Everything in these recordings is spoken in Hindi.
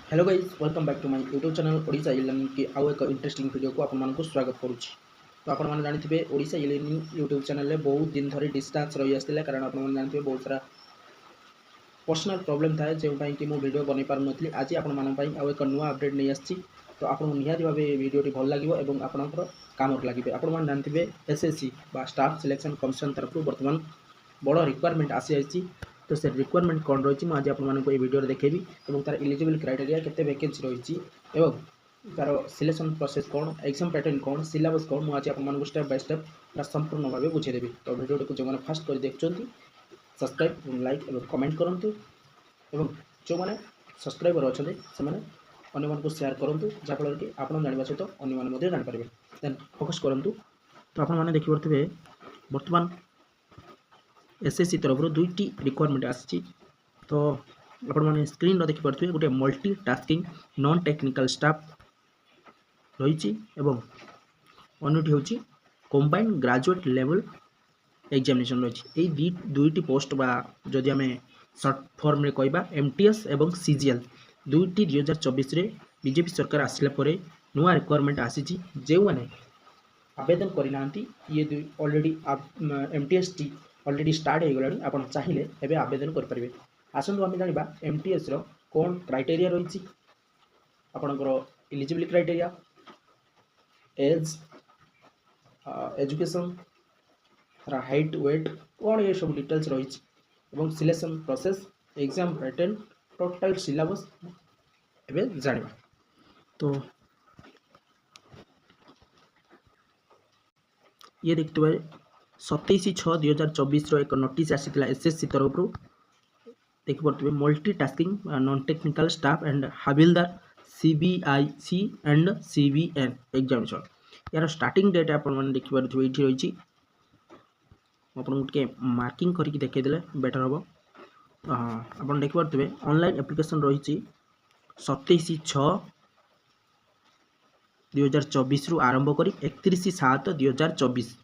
Hello guys welcome back to my YouTube channel Odisha e-learning की आउ एक इंटरेस्टिंग वीडियो को आपण मानक स्वागत करुच्ची। तो आपण मैंने जानते ओडिशा ई-लर्निंग यूट्यूब चैनल में बहुत दिन धरी डिस्टेंस रही आसला कारण आपण मैंने जानते बहुत सारा पर्सनल प्रॉब्लम थाए जो कि मु वीडियो बन पार नी आज आपण आउ एक नुआ अपडेट नहीं आसी। तो आपको निहाती भाव वीडियो भल लगे और आपंकर काम लगे। आपण मैंने जानते एसएससी स्टाफ सिलेक्शन कमिशन तरफ बर्तमान बड़ रिक्वायरमेंट आसी आसी। तो से रिक्वायरमेंट कौन रही आज आपको ये वीडियो देखेबी और तार एलिजिबल क्राइटेरिया केते वैकेंसी रही और तार सिलेक्शन प्रोसेस कौन एग्जाम पैटर्न कौन सिलेबस कौन मुझे आपको स्टेप बाय स्टेप संपूर्ण भाव बुझेदेवी। तो वीडियो को जो मैंने फास्ट कर देखुं सब्सक्राइब लाइक और कमेंट करूँ और जो मैंने सब्सक्राइबर अच्छा से अन्य सेयार करूँ जहाँफल कि आप जानवा सहित अन्य जापारे। देन फोकस करूँ। तो आपने देखिपे बर्तमान एसएससी तरफ दुईटी रिक्वायरमेंट आसी। तो आपने स्क्रीन देखिपे गोटे multi tasking non technical staff रही अन्यटी हूँ कंबाइंड ग्रेजुएट लेवल एग्जामिनेशन रही। दुईटी पोस्ट बा जदि आम सर्ट फॉर्म रे कहबा एमटीएस एवं सीजीएल दुईटी 2024 बीजेपी सरकार आसला नुआ रिक्वायरमेंट आसी। जो मैंने आवेदन करना ये already MTS T already start हो गला आप चाहिए एवं आवेदन करेंगे। आसतु आम जाना एमटीएस रो कौन क्राइटेरिया रही आपणकर eligible criteria age education height weight कौन ये सब डिटेल्स रही selection process exam pattern total syllabus एवं जाना। तो ये देखते हुए 27/6/2024 एक नोटिस आसीला एसएससी तरफ देखिपे multi tasking non technical staff and हाविलदार सीबीआईसी एंड सीबीएन एग्जामिनेशन यार स्टार्टिंग डेट आप देखिपे ये रही आपको मार्किंग करके देखईदे बेटर हम। आप देखिपे ऑनलाइन एप्लिकेशन रही 27/6/2024 रु आरंभ कर 31/7/2024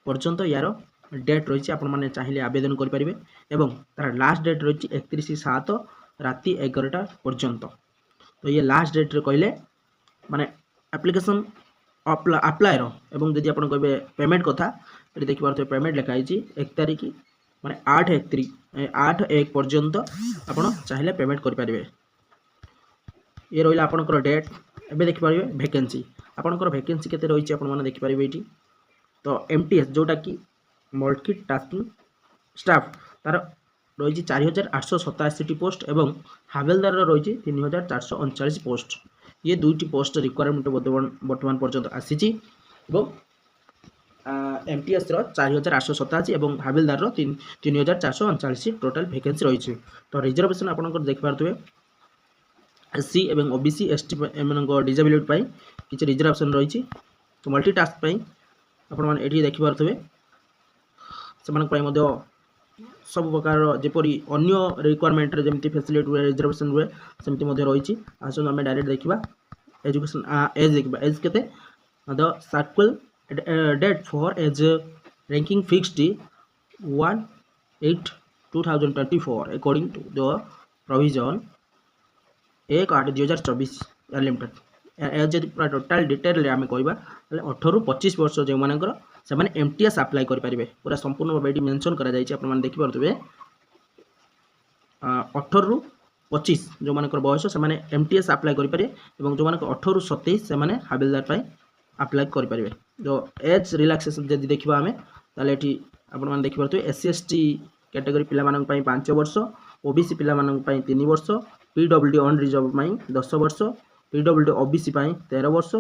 पर्यंत यार डेट रही आपने चाहिए आवेदन करेंगे और तार लास्ट डेट रही 31/7 राति 11टा पर्यंत। तो ये लास्ट डेट रे कहले माने एप्लिकेशन अप्लायर एवं जदि आप कहे पेमेंट कथा ये देखिए पेमेंट लिखाई 1 तारिख माने 8/1 पर्यंत आप चाहिए पेमेंट करेंगे। ये रहा आपंकर डेट एवं देखिपारे वैकेंसी आपंकर वैकेंसी केते रही आपने देखिपारे ये। तो एमटीएस जोटा कि मल्टी टास्किंग स्टाफ तार रही 4887 पोस्ट एवं हावेलदार रही 3439 पोस्ट। ये दुईटी पोस्ट रिक्वायरमेंट बर्तमान पर्यंत आसी एमटीएस 4887 और हावेलदार 3439 टोटाल वैकेंसी रही। तो रिजर्वेशन आप देखिपे एससी एवं ओबीसी एसटी एम डिजेबिलिटी किसी रिजर्वेशन रही। तो मल्टी टास्क आपड़ी देखिपे से सब प्रकार जपरी अन्य रिक्वायरमेंट जमी फैसिलिटी हुए रिजर्वेशन हुए सेमती रही। आसतु आम डायरेक्ट देखा एजुकेशन एज देखा एज के the circle date for age ranking fixed 1/8/2024 according to the provision 1/8/2024 limited. Age पूरा टोटाल डिटेल आम कहवा 18 ରୁ 25 वर्ष जो मानकर से एमटीएस अप्लाई करेंगे पूरा संपूर्ण भाव ये मेंशन कर देखिपे 18 ରୁ 25 जो मानकर बयस से एमटीएस अप्लाई करेंगे और जो 18 ରୁ 27 से हाविलदार अप्लाई करेंगे। जो एज रिलैक्सेशन जब देखा आम ताले आपने देखिपे एससी एसटी कैटेगरी पिला 5 वर्ष ओबीसी पिला 3 वर्ष पीडब्ल्यूडी अन रिजर्व 10 वर्ष पीडब्ल्यूडी ओबीसी 13 वर्ष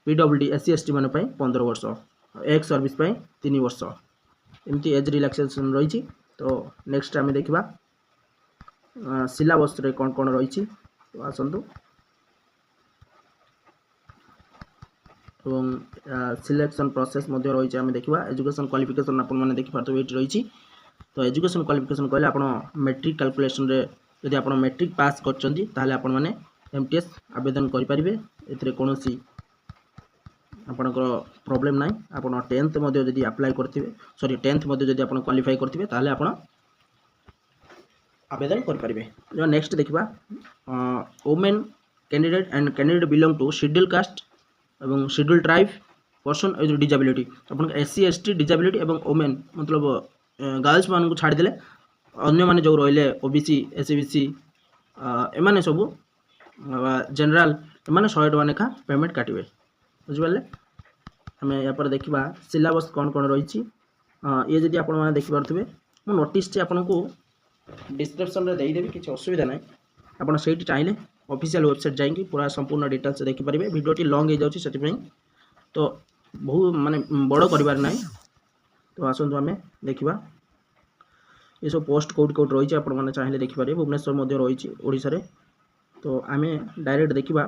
पीडब्ल्यूडी एससी एसटी मान 15 वर्ष एक्स सर्विस 3 वर्ष एमती एज रिलैक्सेशन रही। तो नेक्स्ट आम देखा सिलेबस रे कौन कौन रही। तो आसतु सिलेक्शन प्रोसेस रही आम देखा एजुकेशन क्वालिफिकेशन आपने देखिपारे ये रही। तो एजुकेशन क्वालिफिकेशन कहले आप मैट्रिक कैलकुलेशन रे यदि आप मैट्रिक पास कर एमटीएस आवेदन करेंगे ए कौन आपणकर प्रॉब्लम ना। आप 10th जदि अप्लाई करेंगे सॉरी 10th जदि आप क्वालिफाई करेंगे ताहले आप आवेदन करेंगे। जो नेक्स्ट देखा women candidate and candidate belong to schedule caste एवं schedule tribe person with disability अपन एससी एसटी डिजाबिलिटी एवं वोमेन मतलब गर्ल्स मान छाड़देले अन्य माने जो रहिले ओबीसी एससीबीसी एमाने सब जनरल एमाने 100 टका लेखा पेमेंट काटिबे बुझिपारे। हमें या पर देखा सिलेबस कौन कौन रही ये जदि आपण मैंने देखिपे मो नोटिस आपन को डिस्क्रिप्शन में देदेवी किसी असुविधा ना आपड़ से चाहिए ऑफिशियल वेबसाइट जाइए पूरा संपूर्ण डिटेल्स देखिपारे। वीडियोटी लॉन्ग हो जाए तो बहुत माने बड़ कर ना तो आसतु आम देखा ये सब पोस्ट कौट कौट रही है चाहिए देखिपारे। भुवनेश्वर रही ओडिशा तो आम डायरेक्ट देखा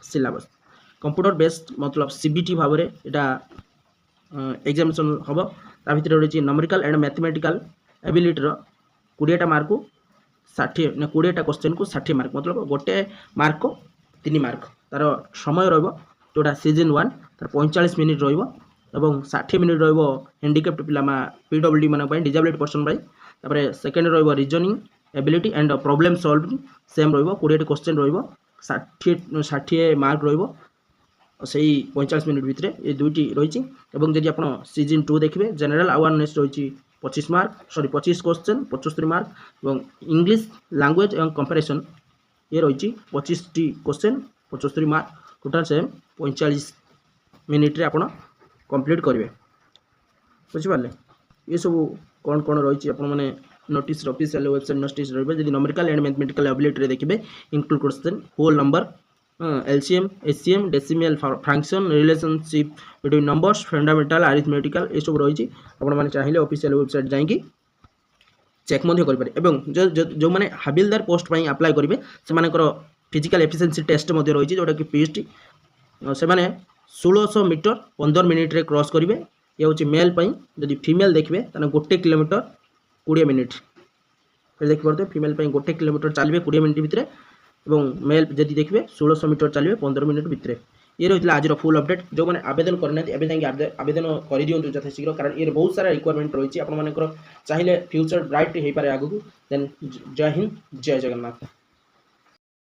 सिलेबस कंप्यूटर बेस्ड मतलब सीबीटी भाव में यहाँ एग्जामिनेशन हम ता भर रही नंबरिकल एंड मैथमेटिकल एबिलिटीर 20टा मार्क को 60 ना 20टा क्वेश्चन को 60 मार्क मतलब गोटे मार्क को 3 मार्क तार समय रोटा सीजन 1 तार 45 मिनिट रही 60 मिनिट रैंडिकेप्ट पिला पीडब्ल्यूडी मान डिजाबिलिटी पर्सन तापर second reasoning ability and problem solving same रही 20टी क्वेश्चन रही 60 मार्क रही से 45 मिनिट भितर ये दुईटी रही। जब आप सीजन 2 देखिए जनरल अवेयरनेस रही 25 मार्क 25 क्वेश्चन 75 मार्क और इंग्लिश लैंग्वेज एवं कंपैरिजन ये रही 25टी question 75 mark total same 45 minute रे आपण कंप्लीट करेंगे बुझिपारे। ये सब कौन कौन रही आपने नोटिस ऑफिशियल वेबसाइट नोटिस रही नंबरिकल एंड मैथमेटिकल एबिलिटी देखिए include question whole number LCM HCM decimal function relationship between numbers fundamental arithmetical ये सब रही आपने चाहिए ऑफिशियल वेबसाइट जाइए चेक करें। जो मैंने हाबिलदार पोस्ट पर अप्लाई करेंगे से फिजिकल एफिशिएंसी टेस्ट रही जोटा कि पीएचटी से 1600 मीटर 15 मिनिट रे क्रॉस करेंगे। ये हूँ मेल जदि फीमेल देखिए तो 1 किलोमीटर 20 मिनिट देखिए फीमेल गोटे किलोमीटर चलिए 20 मिनिट भितर और मेल जदि देखिए 1600 मीटर चलिए 15 मिनिट भितर। ये रही आज फुल अपडेट जो मैंने आवेदन करना आवेदन कर दिखाँ यथाशीघ्र कारण ये बहुत सारा रिक्वायरमेंट रही है। चाहिए फ्यूचर ब्राइट हो पारे आगू। देन जय हिंद जय जगन्नाथ।